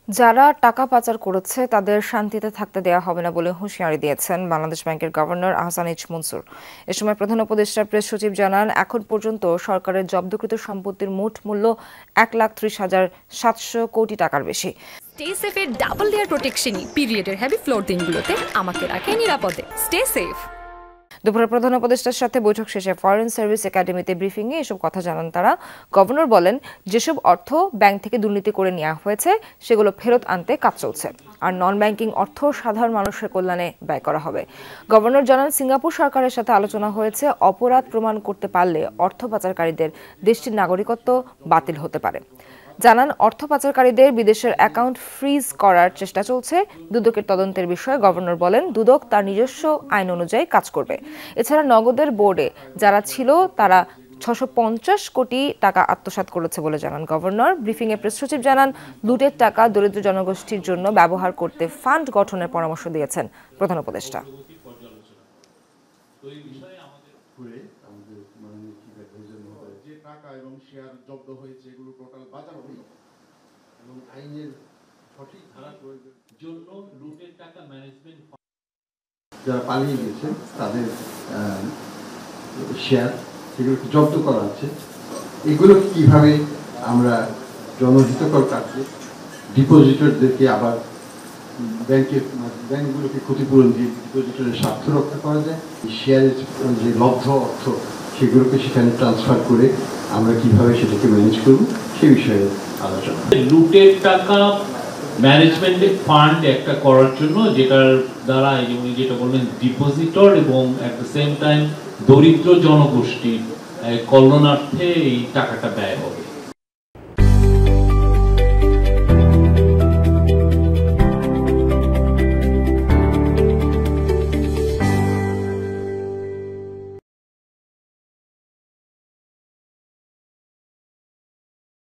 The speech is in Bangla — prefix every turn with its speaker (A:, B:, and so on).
A: যারা টাকা পাচার করেছে তাদের শান্তিতে থাকতে দেওয়া হবে না বলে হুঁশিয়ারি দিয়েছেন বাংলাদেশ ব্যাংকের গভর্নর আহসান এইচ মনসুর। এ সময় প্রধান উপদেষ্টার প্রেস সচিব জানান, এখন পর্যন্ত সরকারের জব্দকৃত সম্পত্তির মোট মূল্য 1,30,700 কোটি টাকার বেশি।
B: স্টে সেফের ডাবল লেয়ার প্রোটেকশনই পিরিয়ডের হেভি ফ্লোর দিনগুলোতে আমাকে রাখে নিরাপদে। Stay safe.
A: দুপুরে প্রধান উপদেষ্টার সাথে বৈঠক শেষে ফরেন সার্ভিস একাডেমিতে ব্রিফিংয়ে এসব কথা জানান তারা। গভর্নর বলেন, যেসব অর্থ ব্যাংক থেকে দুর্নীতি করে নেওয়া হয়েছে সেগুলো ফেরত আনতে কাজ চলছে, আর নন ব্যাংকিং অর্থ সাধারণ মানুষের কল্যাণে ব্যয় করা হবে। গভর্নর জানান, সিঙ্গাপুর সরকারের সাথে আলোচনা হয়েছে, অপরাধ প্রমাণ করতে পারলে অর্থ পাচারকারীদের দেশটির নাগরিকত্ব বাতিল হতে পারে। জানান, অর্থ পাচারকারীদের বিদেশের অ্যাকাউন্ট ফ্রিজ করার চেষ্টা চলছে। দুদকের তদন্তের বিষয়ে গভর্নর বলেন, দুদক তার নিজস্ব আইন অনুযায়ী কাজ করবে। এছাড়া নগদের বোর্ডে যারা ছিল তারা 650 কোটি টাকা আত্মসাৎ করেছে বলে জানান গভর্নর। ব্রিফিংয়ে প্রেস সচিব জানান, লুটের টাকা দরিদ্র জনগোষ্ঠীর জন্য ব্যবহার করতে ফান্ড গঠনের পরামর্শ দিয়েছেন প্রধান উপদেষ্টা।
C: যে টাকা এবং শেয়ার জব্দ হয়েছে এগুলো টোটাল বাজার হলো এবং আইনের সঠিক ধারা প্রয়োগের জন্য লুটের টাকা ম্যানেজমেন্ট যারা পালিয়ে গেছে তাদের শেয়ার সেগুলোকে জব্দ করা আছে। এগুলো কিভাবে আমরা জনহিতকর কাজে ডিপোজিটরদেরকে আবার ব্যাংকগুলোকে ক্ষতিপূরণ দিয়ে ডিপোজিটরের স্বার্থ রক্ষা করা যায়, শেয়ারের যে লব্ধ অর্থ সেগুলোকে সেখানে ট্রান্সফার করে আমরা কিভাবে সেটাকে ম্যানেজ করব সে বিষয়ে আলোচনা।
D: লুটের টাকা ম্যানেজমেন্টের ফান্ড একটা করার জন্য যেটার দ্বারা যেটা বললেন ডিপোজিটর এবং অ্যাট দ্য সেম টাইম দরিদ্র জনগোষ্ঠীর কল্যাণার্থে এই টাকাটা ব্যয় হবে।